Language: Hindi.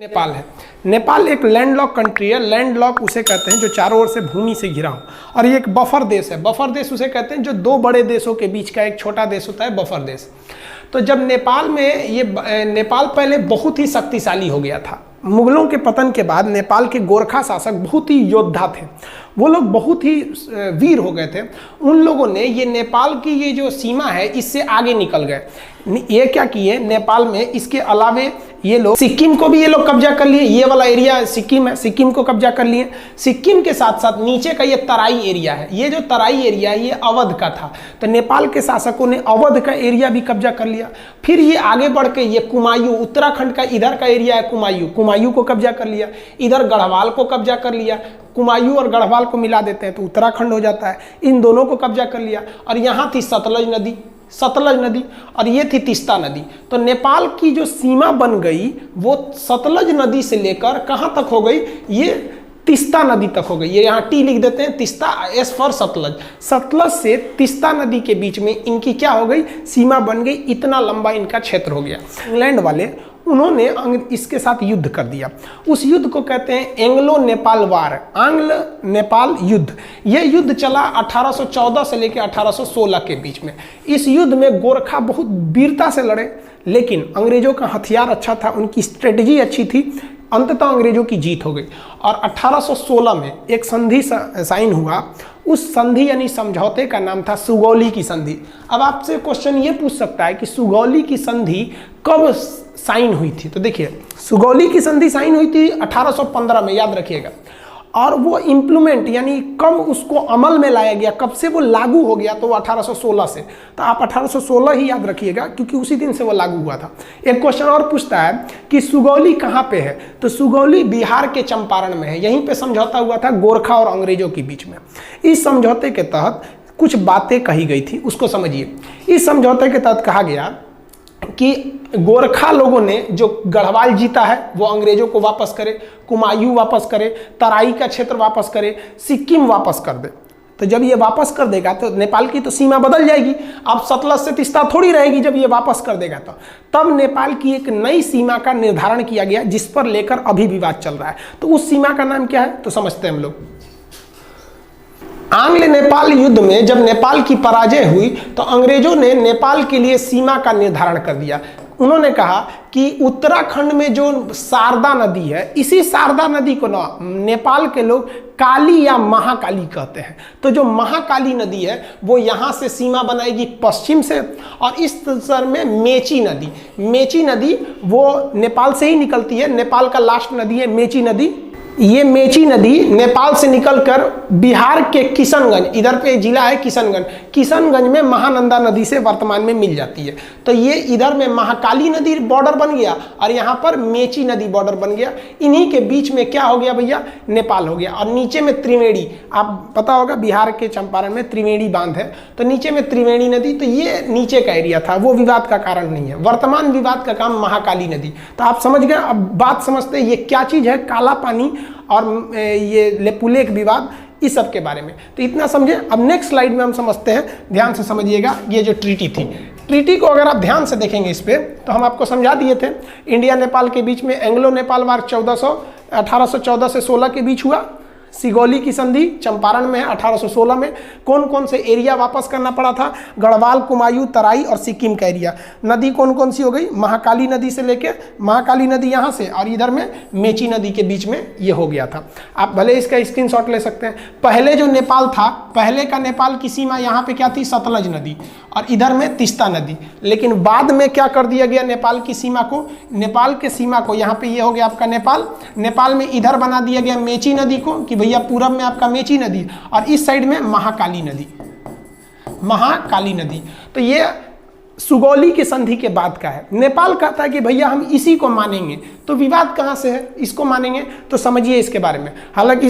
नेपाल है। नेपाल एक लैंडलॉक कंट्री है। लैंडलॉक उसे कहते हैं जो चारों ओर से भूमि से घिरा हो, और ये एक बफर देश है। बफर देश उसे कहते हैं जो दो बड़े देशों के बीच का एक छोटा देश होता है, बफर देश। तो जब नेपाल में नेपाल पहले बहुत ही शक्तिशाली हो गया था। मुगलों के पतन के बाद नेपाल के गोरखा शासक बहुत ही योद्धा थे, वो लोग बहुत ही वीर हो गए थे। उन लोगों ने ये नेपाल की ये जो सीमा है इससे आगे निकल गए। ये क्या किए, नेपाल में इसके अलावे ये लोग सिक्किम को भी ये लोग कब्जा कर लिए। ये वाला एरिया सिक्किम है, सिक्किम को कब्जा कर लिए। सिक्किम के साथ साथ नीचे का ये तराई एरिया है, ये जो तराई एरिया है ये अवध का था, तो नेपाल के शासकों ने अवध का एरिया भी कब्जा कर लिया। फिर ये आगे बढ़ के ये कुमायूं, उत्तराखंड का इधर का एरिया है कुमायूं, कुमायूं को कब्जा कर लिया। इधर गढ़वाल को कब्जा कर लिया। कुमायूं और गढ़वाल को मिला देते हैं तो उत्तराखंड हो जाता है। इन दोनों को कब्जा कर लिया। और यहाँ थी सतलज नदी और ये थी तीस्ता नदी। तो नेपाल की जो सीमा बन गई वो सतलज नदी से लेकर कहाँ तक हो गई, ये तीस्ता नदी तक हो गई। ये यहाँ टी लिख देते हैं, तीस्ता, एस फॉर सतलज। सतलज से तीस्ता नदी के बीच में इनकी क्या हो गई, सीमा बन गई। इतना लंबा इनका क्षेत्र हो गया। इंग्लैंड वाले उन्होंने इसके साथ युद्ध कर दिया। उस युद्ध को कहते हैं एंग्लो नेपाल वार, आंग्ल नेपाल युद्ध। यह युद्ध चला 1814 से लेकर 1816 के बीच में। इस युद्ध में गोरखा बहुत वीरता से लड़े, लेकिन अंग्रेजों का हथियार अच्छा था, उनकी स्ट्रेटजी अच्छी थी। अंततः अंग्रेजों की जीत हो गई और 1816 में एक संधि साइन हुआ। उस संधि यानी समझौते का नाम था सुगौली की संधि। अब आपसे क्वेश्चन ये पूछ सकता है कि सुगौली की संधि कब साइन हुई थी। तो देखिए, सुगौली की संधि साइन हुई थी 1815 में, याद रखिएगा। और वो इम्प्लीमेंट यानी कब उसको अमल में लाया गया, कब से वो लागू हो गया, तो वो 1816 से। तो आप 1816 ही याद रखिएगा क्योंकि उसी दिन से वो लागू हुआ था। एक क्वेश्चन और पूछता है कि सुगौली कहाँ पे है, तो सुगौली बिहार के चंपारण में है। यहीं पे समझौता हुआ था गोरखा और अंग्रेजों के बीच में। इस समझौते के तहत कुछ बातें कही गई थी, उसको समझिए। इस समझौते के तहत कहा गया कि गोरखा लोगों ने जो गढ़वाल जीता है वो अंग्रेजों को वापस करे, कुमायूं वापस करे, तराई का क्षेत्र वापस करे, सिक्किम वापस कर दे। तो जब ये वापस कर देगा तो नेपाल की तो सीमा बदल जाएगी। अब सतलज से तीस्ता थोड़ी रहेगी जब ये वापस कर देगा तो। तब नेपाल की एक नई सीमा का निर्धारण किया गया जिस पर लेकर अभी विवाद चल रहा है। तो उस सीमा का नाम क्या है, तो समझते हैं हम लोग। आंग्ल नेपाल युद्ध में जब नेपाल की पराजय हुई तो अंग्रेजों ने नेपाल के लिए सीमा का निर्धारण कर दिया। उन्होंने कहा कि उत्तराखंड में जो शारदा नदी है, इसी शारदा नदी को ना नेपाल के लोग काली या महाकाली कहते हैं। तो जो महाकाली नदी है वो यहाँ से सीमा बनाएगी पश्चिम से, और इस सर में मेची नदी वो नेपाल से ही निकलती है। नेपाल का लास्ट नदी है मेची नदी। ये मेची नदी नेपाल से निकलकर बिहार के किशनगंज, इधर पे जिला है किशनगंज में महानंदा नदी से वर्तमान में मिल जाती है। तो ये इधर में महाकाली नदी बॉर्डर बन गया और यहाँ पर मेची नदी बॉर्डर बन गया। इन्हीं के बीच में क्या हो गया भैया, नेपाल हो गया। और नीचे में त्रिवेणी, आप पता होगा बिहार के चंपारण में त्रिवेणी बांध है, तो नीचे में त्रिवेणी नदी। तो ये नीचे का एरिया था, वो विवाद का कारण नहीं है। वर्तमान विवाद का काम महाकाली नदी। तो आप समझ गए। अब बात समझते हैं ये क्या चीज़ है, काला पानी और ये लेपुलेख विवाद, इस सब के बारे में। तो इतना समझे। अब नेक्स्ट स्लाइड में हम समझते हैं, ध्यान से समझिएगा। ये जो ट्रीटी थी, ट्रीटी को अगर आप ध्यान से देखेंगे इस पे, तो हम आपको समझा दिए थे। इंडिया नेपाल के बीच में एंग्लो नेपाल वार 1814 से 16 के बीच हुआ। सिगौली की संधि चंपारण में है 1816 में। कौन कौन से एरिया वापस करना पड़ा था, गढ़वाल, कुमायूं, तराई और सिक्किम का एरिया। नदी कौन कौन सी हो गई, महाकाली नदी से लेके, महाकाली नदी यहाँ से, और इधर में मेची नदी के बीच में ये हो गया था। आप भले इसका स्क्रीनशॉट ले सकते हैं। पहले जो नेपाल था, पहले का नेपाल की सीमा यहाँ पे क्या थी, सतलज नदी, और इधर में तीस्ता नदी। लेकिन बाद में क्या कर दिया गया, नेपाल की सीमा को, नेपाल के सीमा को यहाँ पे ये हो गया आपका नेपाल में इधर बना दिया गया मेची नदी को, कि भैया पूरब में आपका मेची नदी और इस साइड में महाकाली नदी। तो ये सुगौली की संधि के बाद का है। नेपाल कहता है कि भैया हम इसी को मानेंगे। तो विवाद कहाँ से है, इसको मानेंगे। तो समझिए इसके बारे में। हालांकि